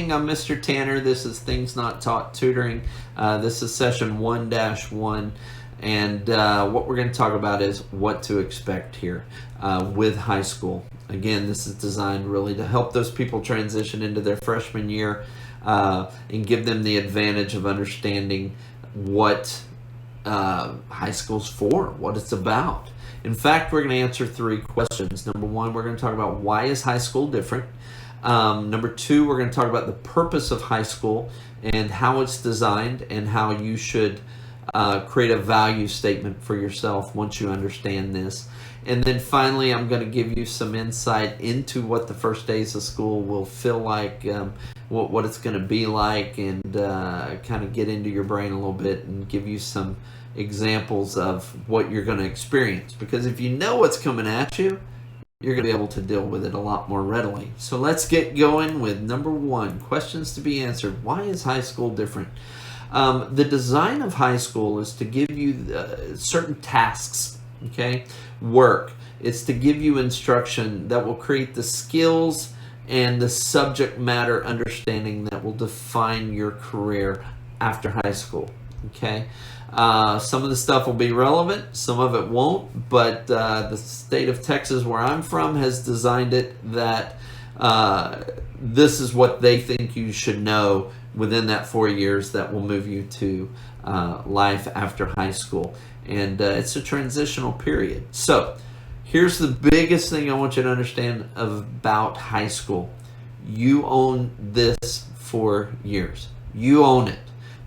listening. I'm Mr. Tanner. This is Things Not Taught Tutoring. This is session 1-1. And what we're going to talk about is what to expect here with high school. Again, this is designed really to help those people transition into their freshman year and give them the advantage of understanding what high school's for, what it's about. In fact, we're going to answer 3 questions. Number 1, we're going to talk about why is high school different. Number 2, we're going to talk about the purpose of high school and how it's designed and how you should create a value statement for yourself once you understand this. And then finally, I'm going to give you some insight into what the first days of school will feel like, what it's going to be like, and kind of get into your brain a little bit and give you some examples of what you're going to experience. Because if you know what's coming at you, you're going to be able to deal with it a lot more readily. So let's get going with number 1, questions to be answered. Why is high school different? The design of high school is to give you certain tasks, okay, work. It's to give you instruction that will create the skills and the subject matter understanding that will define your career after high school, okay? Some of the stuff will be relevant, some of it won't, but the state of Texas, where I'm from, has designed it that this is what they think you should know within that 4 years that will move you to life after high school. And it's a transitional period. So here's the biggest thing I want you to understand about high school. You own this 4 years. You own it.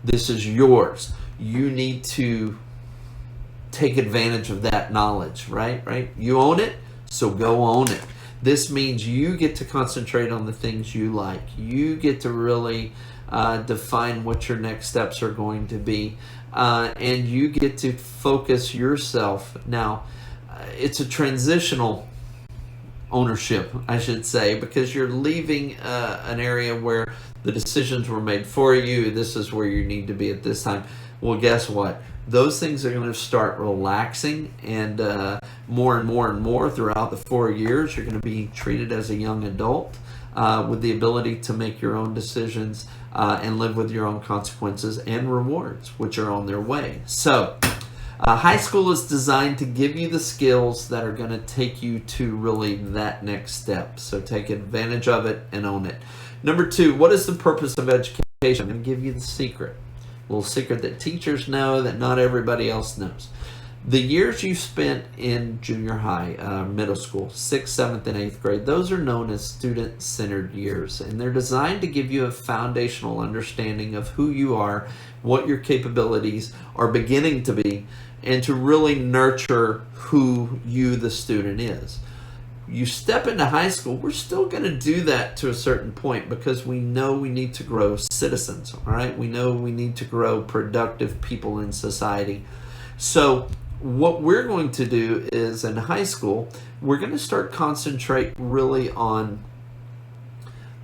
This is yours. You need to take advantage of that knowledge, right? You own it, so go own it. This means you get to concentrate on the things you like. You get to really define what your next steps are going to be, and you get to focus yourself. Now, it's a transitional ownership, I should say, because you're leaving an area where the decisions were made for you. This is where you need to be at this time. Well, guess what? Those things are going to start relaxing, and more and more and more throughout the 4 years, you're going to be treated as a young adult with the ability to make your own decisions and live with your own consequences and rewards, which are on their way. So, high school is designed to give you the skills that are going to take you to really that next step. So take advantage of it and own it. Number 2, what is the purpose of education? I'm going to give you the secret. A little secret that teachers know that not everybody else knows. The years you spent in junior high, middle school, 6th, 7th, and 8th grade, those are known as student-centered years. And they're designed to give you a foundational understanding of who you are, what your capabilities are beginning to be, and to really nurture who you, the student, is. You step into high school, we're still going to do that to a certain point because we know we need to grow citizens, all right? We know we need to grow productive people in society. So what we're going to do is in high school, we're going to start concentrate really on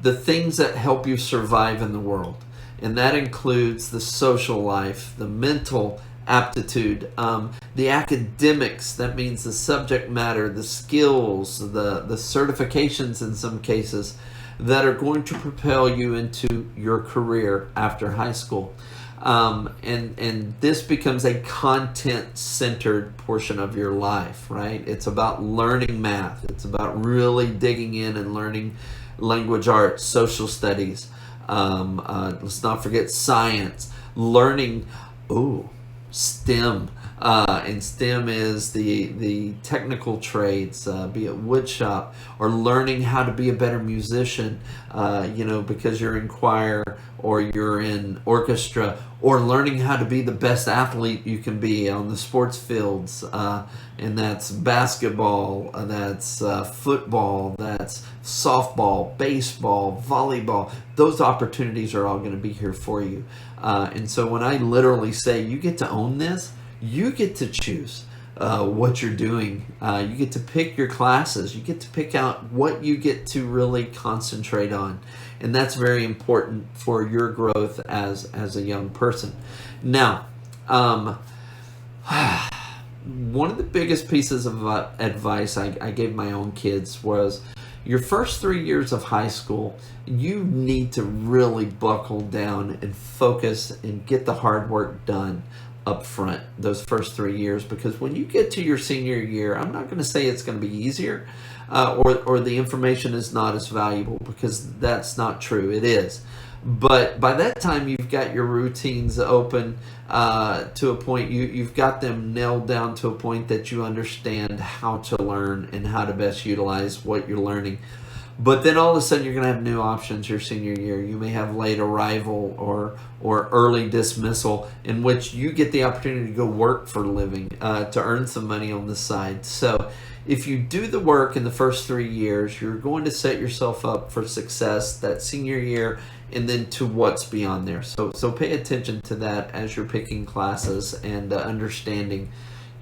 the things that help you survive in the world. And that includes the social life, the mental aptitude, the academics, that means the subject matter, the skills, the certifications in some cases that are going to propel you into your career after high school. And this becomes a content-centered portion of your life, right? It's about learning math. It's about really digging in and learning language arts, social studies. Let's not forget science, learning, STEM. And STEM is the technical trades, be it woodshop, or learning how to be a better musician, because you're in choir or you're in orchestra, or learning how to be the best athlete you can be on the sports fields. And that's basketball, that's football, that's softball, baseball, volleyball. Those opportunities are all going to be here for you. And so when I literally say you get to own this, you get to choose what you're doing. You get to pick your classes. You get to pick out what you get to really concentrate on. And that's very important for your growth as a young person. Now, one of the biggest pieces of advice I gave my own kids was, Your first 3 years of high school, you need to really buckle down and focus and get the hard work done up front those first 3 years, because when you get to your senior year, I'm not going to say it's going to be easier or the information is not as valuable, because that's not true. It is. But by that time, you've got your routines open to a point. You've got them nailed down to a point that you understand how to learn and how to best utilize what you're learning. But then all of a sudden, you're going to have new options your senior year. You may have late arrival or early dismissal, in which you get the opportunity to go work for a living, to earn some money on the side. So if you do the work in the first 3 years, you're going to set yourself up for success that senior year, and then to what's beyond there. So pay attention to that as you're picking classes, and understanding,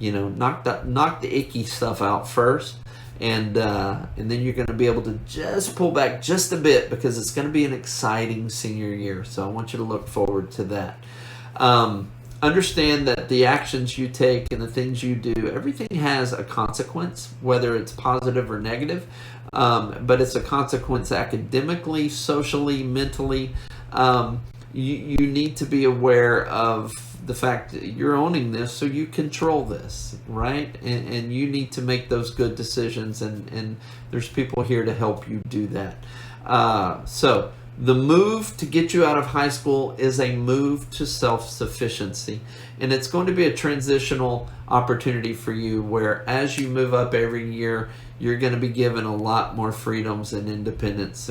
knock the icky stuff out first. And then you're going to be able to just pull back just a bit, because it's going to be an exciting senior year. So I want you to look forward to that. Understand that the actions you take and the things you do, everything has a consequence, whether it's positive or negative. But it's a consequence academically, socially, mentally. You need to be aware of the fact that you're owning this, so you control this, right? And you need to make those good decisions, and there's people here to help you do that. So the move to get you out of high school is a move to self-sufficiency, and it's going to be a transitional opportunity for you, where as you move up every year, you're going to be given a lot more freedoms and independence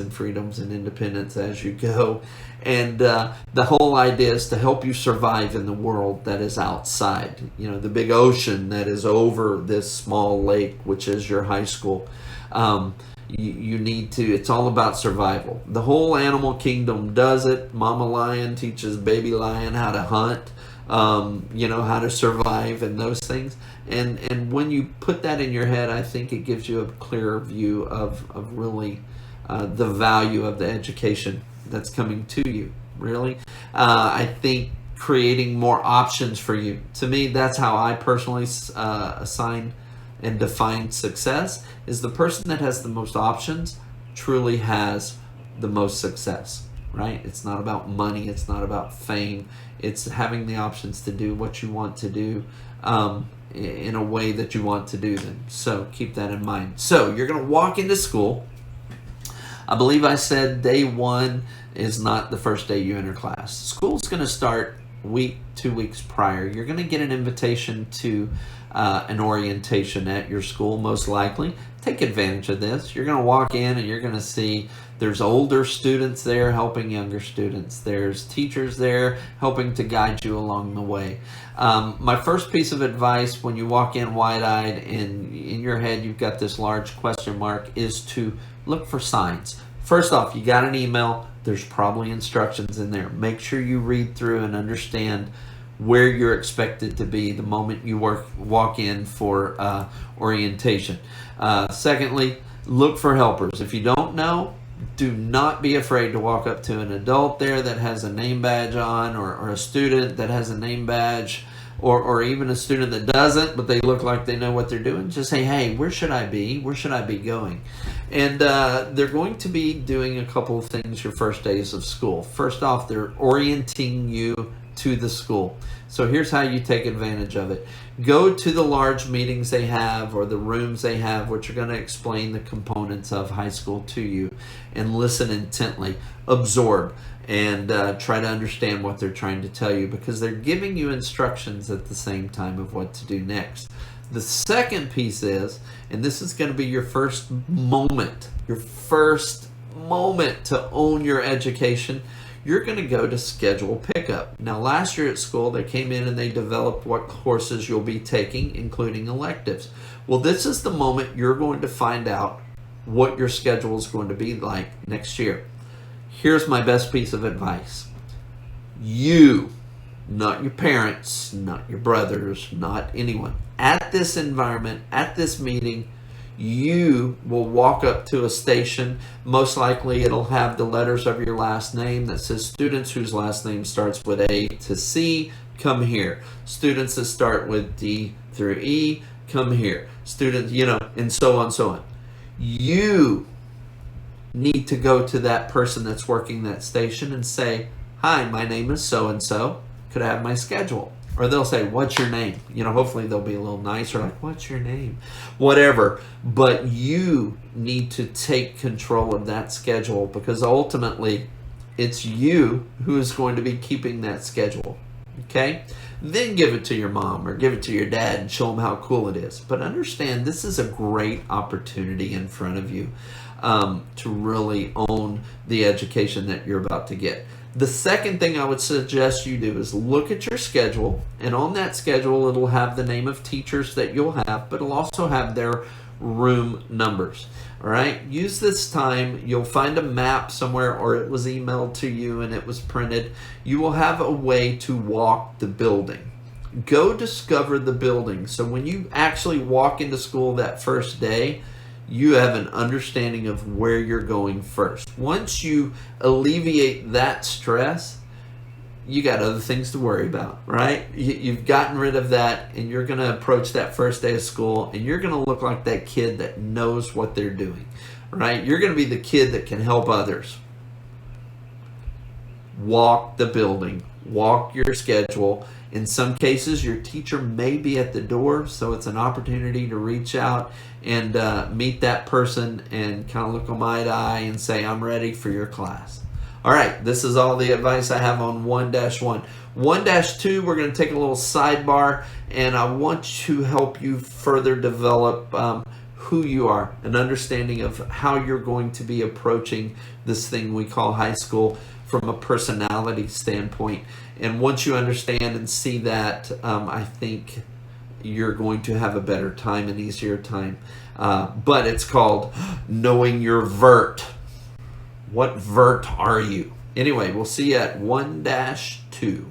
as you go. And the whole idea is to help you survive in the world that is outside, the big ocean that is over this small lake, which is your high school. You need to, it's all about survival. The whole animal kingdom does it. Mama lion teaches baby lion how to hunt, how to survive and those things. And when you put that in your head, I think it gives you a clearer view of really the value of the education that's coming to you, really. I think creating more options for you, to me, that's how I personally assign and define success, is the person that has the most options truly has the most success, right? It's not about money, it's not about fame, it's having the options to do what you want to do in a way that you want to do them. So keep that in mind. So you're going to walk into school. I believe I said day one is not the first day you enter class. School's going to start 2 weeks prior. You're going to get an invitation to an orientation at your school, most likely. Take advantage of this. You're going to walk in and you're going to see there's older students there helping younger students. There's teachers there helping to guide you along the way. My first piece of advice when you walk in wide-eyed and in your head you've got this large question mark is to look for signs. First off, you got an email. There's probably instructions in there. Make sure you read through and understand where you're expected to be the moment you walk in for orientation. Secondly, look for helpers. If you don't know, do not be afraid to walk up to an adult there that has a name badge on, or a student that has a name badge, or even a student that doesn't, but they look like they know what they're doing. Just say, hey, where should I be? Where should I be going? And they're going to be doing a couple of things your first days of school. First off, they're orienting you to the school. So here's how you take advantage of it. Go to the large meetings they have, or the rooms they have, which are going to explain the components of high school to you, and listen intently, absorb, and try to understand what they're trying to tell you, because they're giving you instructions at the same time of what to do next. The second piece is, and this is going to be your first moment to own your education, you're going to go to schedule pickup. Now, last year at school, they came in and they developed what courses you'll be taking, including electives. Well, this is the moment you're going to find out what your schedule is going to be like next year. Here's my best piece of advice. You, not your parents, not your brothers, not anyone, at this environment, at this meeting, you will walk up to a station. Most likely it'll have the letters of your last name that says students whose last name starts with A to C, come here. Students that start with D through E, come here. Students, and so on, so on. You need to go to that person that's working that station and say, "Hi, my name is so-and-so. Could I have my schedule?" Or they'll say, "What's your name?" Hopefully they'll be a little nicer, like, "What's your name?" Whatever. But you need to take control of that schedule, because ultimately it's you who is going to be keeping that schedule. Okay? Then give it to your mom or give it to your dad and show them how cool it is. But understand, this is a great opportunity in front of you to really own the education that you're about to get. The second thing I would suggest you do is look at your schedule, and on that schedule it'll have the name of teachers that you'll have, but it'll also have their room numbers. All right, use this time. You'll find a map somewhere, or it was emailed to you and it was printed. You will have a way to walk the building. Go discover the building, so when you actually walk into school that first day, you have an understanding of where you're going first. Once you alleviate that stress, you got other things to worry about, right? You've gotten rid of that, and you're going to approach that first day of school, and you're going to look like that kid that knows what they're doing, right? You're going to be the kid that can help others. Walk the building. Walk your schedule. In some cases, your teacher may be at the door, so it's an opportunity to reach out and meet that person and kind of look them eye to eye and say, "I'm ready for your class." All right, this is all the advice I have on 1-1. 1-2, we're going to take a little sidebar, and I want to help you further develop who you are, an understanding of how you're going to be approaching this thing we call high school from a personality standpoint. And once you understand and see that, I think you're going to have a better time, an easier time. But it's called knowing your vert. What vert are you? Anyway, we'll see you at 1-2.